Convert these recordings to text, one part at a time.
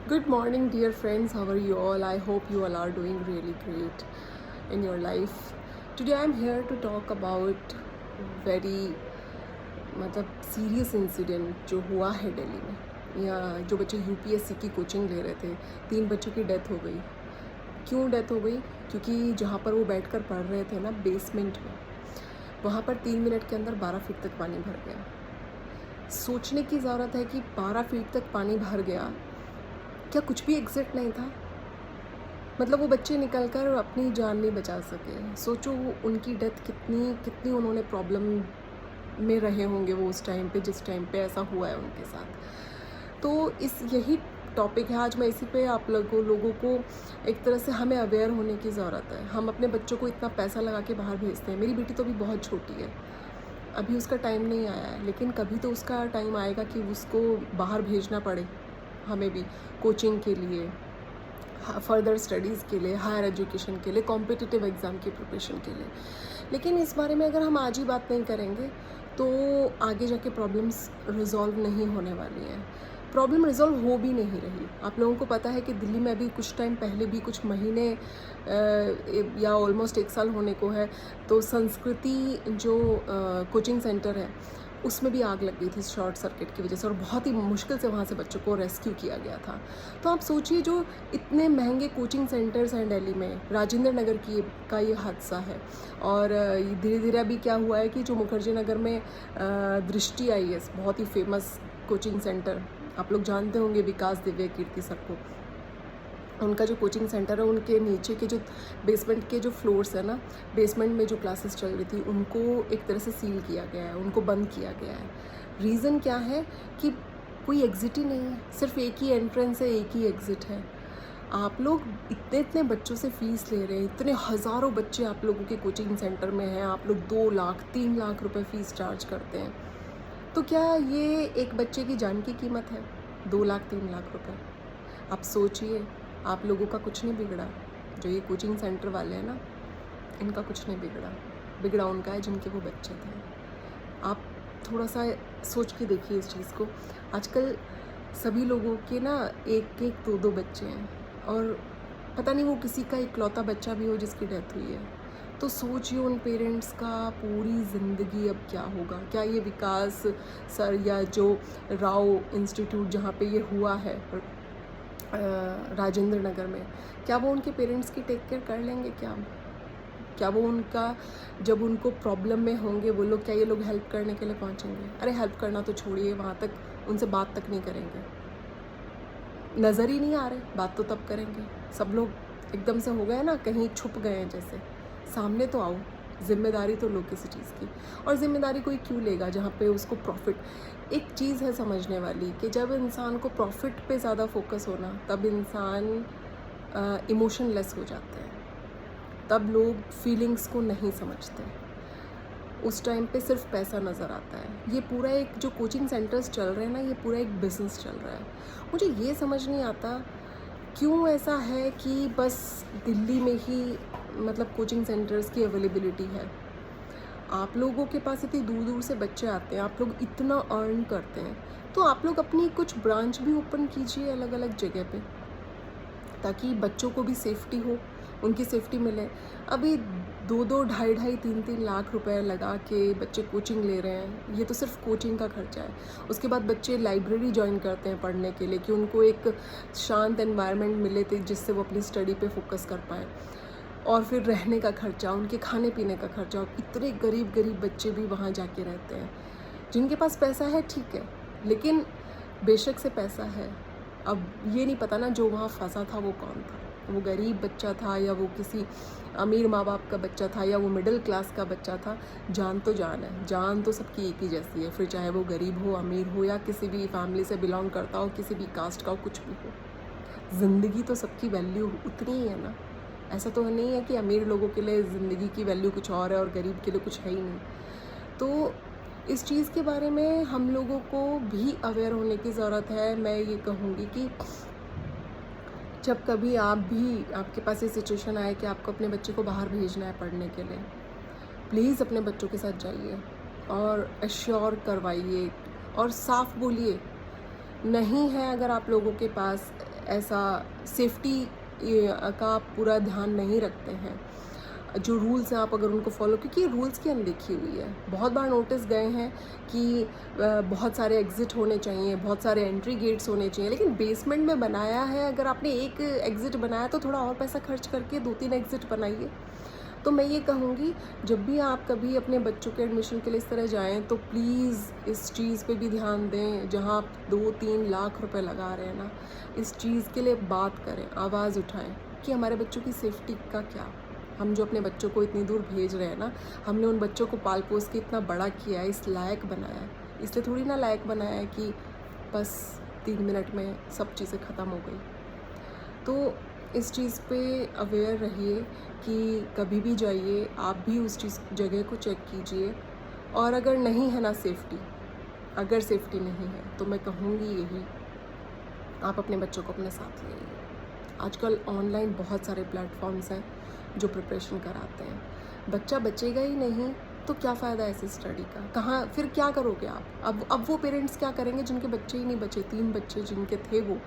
Good morning, dear friends. How are you all? I hope you all are doing really great in your life. Today, I'm here to talk about very serious incident जो हुआ है दिल्ली में, या जो बच्चे UPSC की coaching ले रहे थे, 3 बच्चों की डेथ हो गई। क्यों डेथ हो गई? क्योंकि जहाँ पर वो बैठकर पढ़ रहे थे ना, बेसमेंट में, वहाँ पर 3 मिनट के अंदर 12 फीट तक पानी भर गया। सोचने की ज़रूरत है कि 12 फीट तक पानी भर गया, क्या कुछ भी एग्जिट नहीं था? मतलब वो बच्चे निकल कर अपनी जान नहीं बचा सके। सोचो वो उनकी डेथ कितनी कितनी उन्होंने प्रॉब्लम में रहे होंगे वो उस टाइम पे, जिस टाइम पे ऐसा हुआ है उनके साथ। तो इस यही टॉपिक है आज। मैं इसी पे आप लोगों को एक तरह से हमें अवेयर होने की ज़रूरत है। हम अपने बच्चों को इतना पैसा लगा के बाहर भेजते हैं। मेरी बेटी तो अभी बहुत छोटी है, अभी उसका टाइम नहीं आया है, लेकिन कभी तो उसका टाइम आएगा कि उसको बाहर भेजना पड़े, हमें भी, कोचिंग के लिए, फर्दर स्टडीज़ के लिए, हायर एजुकेशन के लिए, कॉम्पिटिटिव एग्ज़ाम की प्रिपरेशन के लिए। लेकिन इस बारे में अगर हम आज ही बात नहीं करेंगे तो आगे जाके प्रॉब्लम्स रिजॉल्व नहीं होने वाली हैं। प्रॉब्लम रिजॉल्व हो भी नहीं रही। आप लोगों को पता है कि दिल्ली में अभी कुछ टाइम पहले भी, कुछ महीने या ऑलमोस्ट 1 साल होने को है, तो संस्कृति जो कोचिंग सेंटर है उसमें भी आग लग गई थी शॉर्ट सर्किट की वजह से, और बहुत ही मुश्किल से वहाँ से बच्चों को रेस्क्यू किया गया था। तो आप सोचिए, जो इतने महंगे कोचिंग सेंटर्स हैं दिल्ली में, राजेंद्र नगर का ये हादसा है। और धीरे धीरे अभी क्या हुआ है कि जो मुखर्जी नगर में दृष्टि IAS, बहुत ही फेमस कोचिंग सेंटर, आप लोग जानते होंगे, विकास दिव्य कीर्ति सर को, उनका जो कोचिंग सेंटर है, उनके नीचे के जो बेसमेंट के जो फ्लोर्स है ना, बेसमेंट में जो क्लासेस चल रही थी, उनको एक तरह से सील किया गया है, उनको बंद किया गया है। रीज़न क्या है कि कोई एग्ज़िट ही नहीं है, सिर्फ एक ही एंट्रेंस है, एक ही एग्ज़िट है। आप लोग इतने इतने बच्चों से फ़ीस ले रहे हैं, इतने हज़ारों बच्चे आप लोगों के कोचिंग सेंटर में हैं, आप लोग 2 लाख 3 लाख रुपए फ़ीस चार्ज करते हैं। तो क्या ये एक बच्चे की जान की कीमत है? 2 लाख 3 लाख रुपए? आप सोचिए, आप लोगों का कुछ नहीं बिगड़ा। जो ये कोचिंग सेंटर वाले हैं ना, इनका कुछ नहीं बिगड़ा। बिगड़ा उनका है जिनके वो बच्चे थे। आप थोड़ा सा सोच के देखिए इस चीज़ को। आजकल सभी लोगों के ना एक एक 2 बच्चे हैं, और पता नहीं वो किसी का इकलौता बच्चा भी हो जिसकी डेथ हुई है। तो सोचिए उन पेरेंट्स का पूरी ज़िंदगी अब क्या होगा। क्या ये विकास सर या जो राव इंस्टीट्यूट जहाँ पे ये हुआ है राजेंद्र नगर में, क्या वो उनके पेरेंट्स की टेक केयर कर लेंगे? क्या वो उनका, जब उनको प्रॉब्लम में होंगे वो लोग, क्या ये लोग हेल्प करने के लिए पहुंचेंगे? अरे हेल्प करना तो छोड़िए, वहाँ तक उनसे बात तक नहीं करेंगे। नज़र ही नहीं आ रहे, बात तो तब करेंगे। सब लोग एकदम से हो गए ना, कहीं छुप गए हैं जैसे। सामने तो आओ, जिम्मेदारी तो लो किसी चीज़ की। और ज़िम्मेदारी कोई क्यों लेगा जहाँ पे उसको प्रॉफिट। एक चीज़ है समझने वाली कि जब इंसान को प्रॉफिट पे ज़्यादा फोकस होना, तब इंसान इमोशनलेस हो जाते हैं, तब लोग फीलिंग्स को नहीं समझते। उस टाइम पे सिर्फ पैसा नज़र आता है। ये पूरा एक जो कोचिंग सेंटर्स चल रहे हैं ना, ये पूरा एक बिज़नेस चल रहा है। मुझे ये समझ नहीं आता क्यों ऐसा है कि बस दिल्ली में ही मतलब कोचिंग सेंटर्स की अवेलेबिलिटी है। आप लोगों के पास इतनी दूर दूर से बच्चे आते हैं, आप लोग इतना अर्न करते हैं, तो आप लोग अपनी कुछ ब्रांच भी ओपन कीजिए अलग अलग जगह पे, ताकि बच्चों को भी सेफ्टी हो, उनकी सेफ्टी मिले। अभी 2-2, ढाई-ढाई, 3-3 लाख रुपए लगा के बच्चे कोचिंग ले रहे हैं। ये तो सिर्फ कोचिंग का खर्चा है। उसके बाद बच्चे लाइब्रेरी ज्वाइन करते हैं पढ़ने के लिए, कि उनको एक शांत एनवायरनमेंट मिले थे जिससे वो अपनी स्टडी पे फोकस कर पाएँ। और फिर रहने का खर्चा, उनके खाने पीने का खर्चा। इतने गरीब गरीब बच्चे भी वहाँ जाके रहते हैं। जिनके पास पैसा है ठीक है, लेकिन बेशक से पैसा है, अब ये नहीं पता ना जो वहाँ फंसा था वो कौन था। वो गरीब बच्चा था, या वो किसी अमीर माँ बाप का बच्चा था, या वो मिडिल क्लास का बच्चा था। जान तो जान है, जान तो सबकी एक ही जैसी है, फिर चाहे वो गरीब हो, अमीर हो, या किसी भी फैमिली से बिलोंग करता हो, किसी भी कास्ट का हो, कुछ भी हो। ज़िंदगी तो सबकी वैल्यू उतनी ही है ना। ऐसा तो नहीं है कि अमीर लोगों के लिए ज़िंदगी की वैल्यू कुछ और है और गरीब के लिए कुछ है ही नहीं। तो इस चीज़ के बारे में हम लोगों को भी अवेयर होने की ज़रूरत है। मैं ये कहूँगी कि जब कभी आपके पास ये सिचुएशन आए कि आपको अपने बच्चे को बाहर भेजना है पढ़ने के लिए, प्लीज़ अपने बच्चों के साथ जाइए और एश्योर करवाइए और साफ बोलिए। नहीं है अगर आप लोगों के पास ऐसा सेफ्टी का आप पूरा ध्यान नहीं रखते हैं। जो रूल्स हैं आप अगर उनको फॉलो, क्योंकि ये रूल्स की अनदेखी हुई है। बहुत बार नोटिस गए हैं कि बहुत सारे एग्ज़िट होने चाहिए, बहुत सारे एंट्री गेट्स होने चाहिए, लेकिन बेसमेंट में बनाया है। अगर आपने एक एग्ज़िट बनाया तो थोड़ा और पैसा खर्च करके 2-3 एग्ज़िट बनाइए। तो मैं ये कहूँगी, जब भी आप कभी अपने बच्चों के एडमिशन के लिए इस तरह जाएँ तो प्लीज़ इस चीज़ पे भी ध्यान दें। जहाँ आप 2-3 लाख रुपए लगा रहे हैं ना, इस चीज़ के लिए बात करें, आवाज़ उठाएं कि हमारे बच्चों की सेफ्टी का क्या। हम जो अपने बच्चों को इतनी दूर भेज रहे हैं ना, हमने उन बच्चों को पाल पोस के इतना बड़ा किया है, इस लायक बनाया है। इसलिए थोड़ी ना लायक बनाया है कि बस 3 मिनट में सब चीज़ें ख़त्म हो गई। तो इस चीज़ पे अवेयर रहिए कि कभी भी जाइए आप भी उस चीज़ जगह को चेक कीजिए। और अगर नहीं है ना सेफ्टी, अगर सेफ्टी नहीं है तो मैं कहूँगी यही, आप अपने बच्चों को अपने साथ ले आइए। आजकल ऑनलाइन बहुत सारे प्लेटफॉर्म्स हैं जो प्रिपरेशन कराते हैं। बच्चा बचेगा ही नहीं तो क्या फ़ायदा ऐसी स्टडी का, कहाँ फिर क्या करोगे आप। अब वो पेरेंट्स क्या करेंगे जिनके बच्चे ही नहीं बचे, 3 बच्चे जिनके थे वो,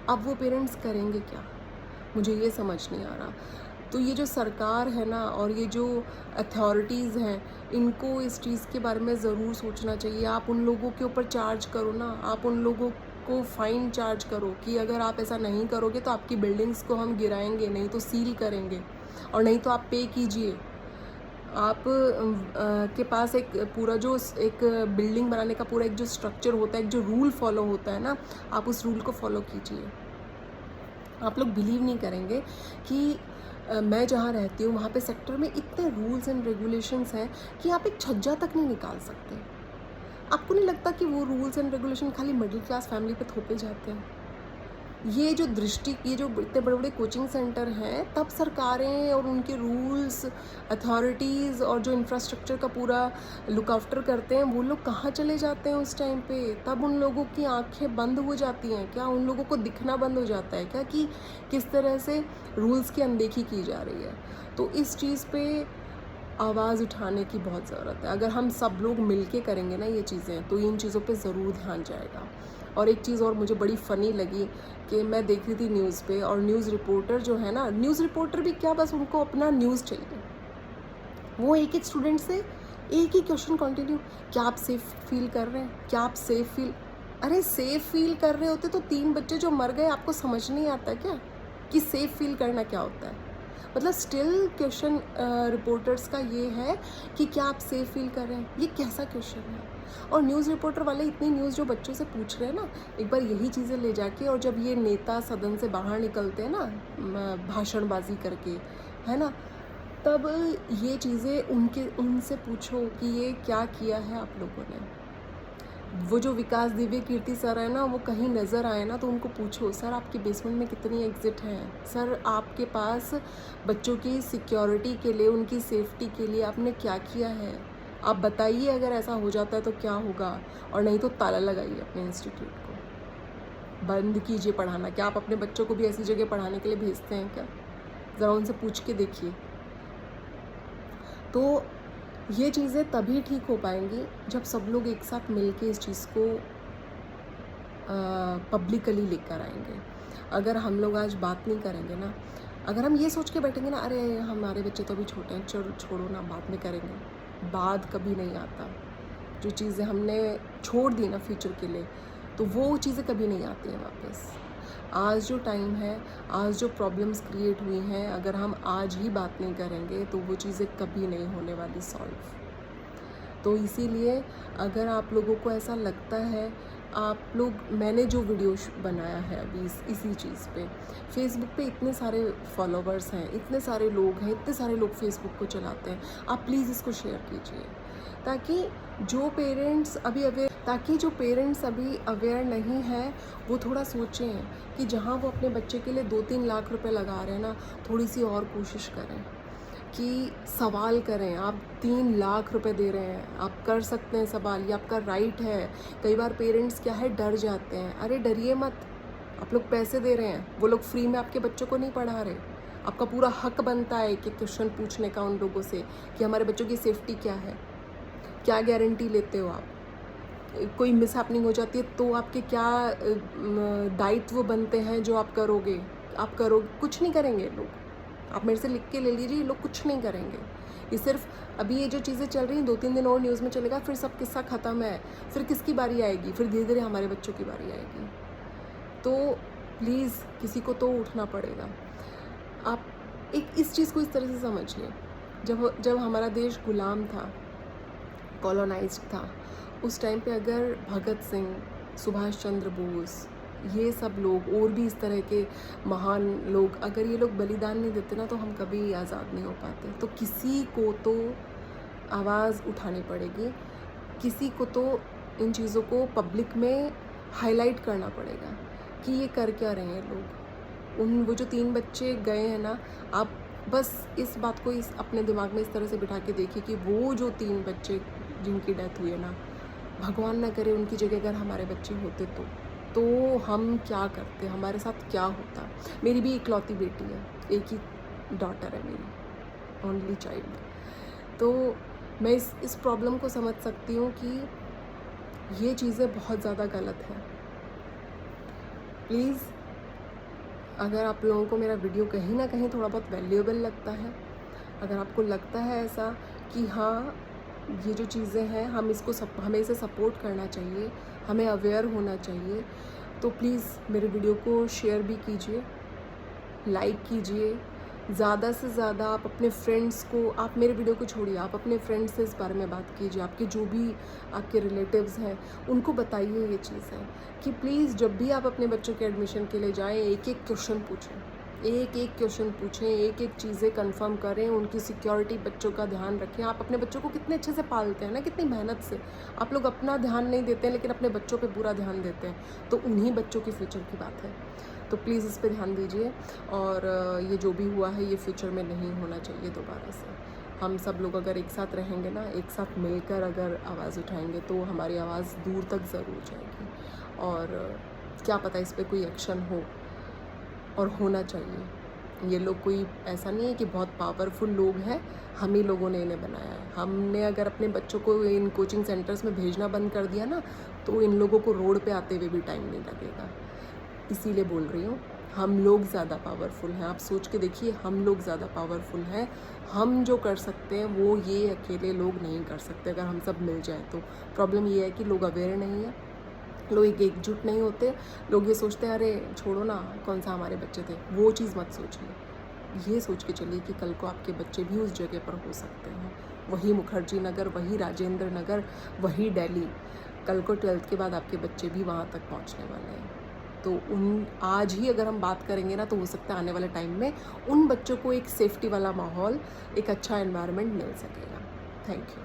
अब वो पेरेंट्स करेंगे क्या, मुझे ये समझ नहीं आ रहा। तो ये जो सरकार है ना और ये जो अथॉरिटीज़ हैं, इनको इस चीज़ के बारे में ज़रूर सोचना चाहिए। आप उन लोगों के ऊपर चार्ज करो ना, आप उन लोगों को फ़ाइन चार्ज करो कि अगर आप ऐसा नहीं करोगे तो आपकी बिल्डिंग्स को हम गिराएंगे, नहीं तो सील करेंगे, और नहीं तो आप पे कीजिए। आप के पास एक पूरा जो एक बिल्डिंग बनाने का पूरा एक जो स्ट्रक्चर होता है, एक जो रूल फॉलो होता है ना, आप उस रूल को फॉलो कीजिए। आप लोग बिलीव नहीं करेंगे कि मैं जहाँ रहती हूँ वहाँ पे सेक्टर में इतने रूल्स एंड रेगुलेशंस हैं कि आप एक छज्जा तक नहीं निकाल सकते। आपको नहीं लगता कि वो रूल्स एंड रेगुलेशन खाली मिडिल क्लास फैमिली पे थोपे जाते हैं? ये जो इतने बड़े बड़े कोचिंग सेंटर हैं, तब सरकारें और उनके रूल्स, अथॉरिटीज़ और जो इंफ्रास्ट्रक्चर का पूरा लुक आफ्टर करते हैं, वो लोग कहाँ चले जाते हैं उस टाइम पे? तब उन लोगों की आंखें बंद हो जाती हैं क्या? उन लोगों को दिखना बंद हो जाता है क्या कि किस तरह से रूल्स की अनदेखी की जा रही है? तो इस चीज़ पे आवाज़ उठाने की बहुत ज़रूरत है। अगर हम सब लोग मिल के करेंगे ना ये चीज़ें, तो इन चीज़ों पे ज़रूर ध्यान जाएगा। और एक चीज़ और मुझे बड़ी फ़नी लगी कि मैं देख रही थी न्यूज़ पे, और न्यूज़ रिपोर्टर जो है ना, न्यूज़ रिपोर्टर भी क्या, बस उनको अपना न्यूज़ चाहिए। वो एक स्टूडेंट से एक ही क्वेश्चन कंटिन्यू, क्या आप सेफ़ फील कर रहे हैं? क्या आप सेफ़ फील, अरे सेफ़ फील कर रहे होते तो 3 बच्चे जो मर गए, आपको समझ नहीं आता क्या कि सेफ़ फील करना क्या होता है? मतलब स्टिल क्वेश्चन रिपोर्टर्स का ये है कि क्या आप सेफ़ फील कर रहे हैं? ये कैसा क्वेश्चन है? और न्यूज़ रिपोर्टर वाले इतनी न्यूज़ जो बच्चों से पूछ रहे हैं ना, एक बार यही चीज़ें ले जाके, और जब ये नेता सदन से बाहर निकलते हैं ना भाषणबाजी करके, है ना, तब ये चीज़ें उनसे पूछो कि ये क्या किया है आप लोगों ने। वो जो विकास दिव्य कीर्ति सर है ना, वो कहीं नज़र आए ना तो उनको पूछो, सर आपके बेसमेंट में कितनी एग्ज़िट हैं? सर आपके पास बच्चों की सिक्योरिटी के लिए, उनकी सेफ्टी के लिए आपने क्या किया है? आप बताइए, अगर ऐसा हो जाता है तो क्या होगा? और नहीं तो ताला लगाइए अपने इंस्टीट्यूट को, बंद कीजिए पढ़ाना। क्या आप अपने बच्चों को भी ऐसी जगह पढ़ाने के लिए भेजते हैं क्या? ज़रा उनसे पूछ के देखिए। तो ये चीज़ें तभी ठीक हो पाएंगी जब सब लोग एक साथ मिलके इस चीज़ को पब्लिकली लेकर आएंगे। अगर हम लोग आज बात नहीं करेंगे ना, अगर हम ये सोच के बैठेंगे ना, अरे हमारे बच्चे तो अभी छोटे हैं, चलो छोड़ो ना, बाद में करेंगे, बाद कभी नहीं आता। जो चीज़ें हमने छोड़ दी ना फ्यूचर के लिए, तो वो चीज़ें कभी नहीं आती हैं वापस। आज जो टाइम है, आज जो प्रॉब्लम्स क्रिएट हुई हैं, अगर हम आज ही बात नहीं करेंगे तो वो चीज़ें कभी नहीं होने वाली सॉल्व। तो इसीलिए अगर आप लोगों को ऐसा लगता है, आप लोग, मैंने जो वीडियो बनाया है अभी इसी चीज़ पे, फेसबुक पे इतने सारे फॉलोवर्स हैं, इतने सारे लोग हैं, इतने सारे लोग फेसबुक को चलाते हैं, आप प्लीज़ इसको शेयर कीजिए, ताकि जो पेरेंट्स अभी अवेयर नहीं हैं, वो थोड़ा सोचें कि जहाँ वो अपने बच्चे के लिए 2-3 लाख रुपए लगा रहे हैं ना, थोड़ी सी और कोशिश करें कि सवाल करें। आप 3 लाख रुपए दे रहे हैं, आप कर सकते हैं सवाल, ये आपका राइट है। कई बार पेरेंट्स क्या है, डर जाते हैं। अरे डरिए मत, आप लोग पैसे दे रहे हैं, वो लोग फ्री में आपके बच्चों को नहीं पढ़ा रहे। आपका पूरा हक बनता है कि क्वेश्चन पूछने का उन लोगों से कि हमारे बच्चों की सेफ्टी क्या है, क्या गारंटी लेते हो आप। कोई मिसहैपनिंग हो जाती है तो आपके क्या दायित्व बनते हैं जो आप करोगे? आप करोगे कुछ नहीं करेंगे लोग। आप मेरे से लिख के ले लीजिए, ये लोग कुछ नहीं करेंगे। ये सिर्फ अभी ये जो चीज़ें चल रही हैं 2-3 दिन और न्यूज़ में चलेगा, फिर सब किस्सा ख़त्म है। फिर किसकी बारी आएगी? फिर धीरे धीरे हमारे बच्चों की बारी आएगी। तो प्लीज़ किसी को तो उठना पड़ेगा। आप एक इस चीज़ को इस तरह से समझिए, जब हमारा देश गुलाम था, कॉलोनाइज्ड था, उस टाइम पे अगर भगत सिंह, सुभाष चंद्र बोस, ये सब लोग और भी इस तरह के महान लोग, अगर ये लोग बलिदान नहीं देते ना, तो हम कभी आज़ाद नहीं हो पाते। तो किसी को तो आवाज़ उठानी पड़ेगी, किसी को तो इन चीज़ों को पब्लिक में हाईलाइट करना पड़ेगा कि ये कर क्या रहे हैं लोग। वो जो 3 बच्चे गए हैं ना, आप बस इस बात को अपने दिमाग में इस तरह से बिठा के देखिए कि वो जो 3 बच्चे जिनकी डेथ हुई है ना, भगवान ना करे उनकी जगह अगर हमारे बच्चे होते तो हम क्या करते, हमारे साथ क्या होता। मेरी भी इकलौती बेटी है, एक ही डॉटर है मेरी, ओनली चाइल्ड। तो मैं इस प्रॉब्लम को समझ सकती हूँ कि ये चीज़ें बहुत ज़्यादा गलत हैं। प्लीज़, अगर आप लोगों को मेरा वीडियो कहीं ना कहीं थोड़ा बहुत वैल्यूएबल लगता है, अगर आपको लगता है ऐसा कि हाँ ये जो चीज़ें हैं हमें इसे सपोर्ट करना चाहिए, हमें अवेयर होना चाहिए, तो प्लीज़ मेरे वीडियो को शेयर भी कीजिए, लाइक कीजिए। ज़्यादा से ज़्यादा आप अपने फ्रेंड्स को, आप मेरे वीडियो को छोड़िए, आप अपने फ्रेंड्स से इस बारे में बात कीजिए। आपके जो भी आपके रिलेटिव्स हैं उनको बताइए ये चीज़ें कि प्लीज़ जब भी आप अपने बच्चों के एडमिशन के लिए जाएँ, एक एक क्वेश्चन पूछें, एक एक चीज़ें कंफर्म करें, उनकी सिक्योरिटी, बच्चों का ध्यान रखें। आप अपने बच्चों को कितने अच्छे से पालते हैं ना, कितनी मेहनत से। आप लोग अपना ध्यान नहीं देते हैं लेकिन अपने बच्चों पे पूरा ध्यान देते हैं, तो उन्हीं बच्चों की फ्यूचर की बात है। तो प्लीज़ इस पे ध्यान दीजिए, और ये जो भी हुआ है ये फ्यूचर में नहीं होना चाहिए दोबारा से। हम सब लोग अगर एक साथ रहेंगे ना, एक साथ मिलकर अगर आवाज़ उठाएंगे तो हमारी आवाज़ दूर तक ज़रूर जाएगी। और क्या पता इस पर कोई एक्शन हो, और होना चाहिए। ये लोग कोई ऐसा नहीं है कि बहुत पावरफुल लोग हैं, हम ही लोगों ने इन्हें बनाया है। हमने अगर अपने बच्चों को इन कोचिंग सेंटर्स में भेजना बंद कर दिया ना, तो इन लोगों को रोड पे आते हुए भी टाइम नहीं लगेगा। इसीलिए बोल रही हूँ, हम लोग ज़्यादा पावरफुल हैं। आप सोच के देखिए, हम लोग ज़्यादा पावरफुल हैं। हम जो कर सकते हैं वो ये अकेले लोग नहीं कर सकते अगर हम सब मिल जाएं तो। प्रॉब्लम ये है कि लोग अवेयर नहीं है, लोग एकजुट नहीं होते। लोग ये सोचते हैं अरे छोड़ो ना, कौन सा हमारे बच्चे थे। वो चीज़ मत सोचिए, ये सोच के चलिए कि कल को आपके बच्चे भी उस जगह पर हो सकते हैं। वही मुखर्जी नगर, वही राजेंद्र नगर, वही दिल्ली, कल को 12th के बाद आपके बच्चे भी वहाँ तक पहुँचने वाले हैं। तो आज ही अगर हम बात करेंगे ना, तो हो सकता है आने वाले टाइम में उन बच्चों को एक सेफ्टी वाला माहौल, एक अच्छा एनवायरनमेंट मिल सकेगा। Thank you.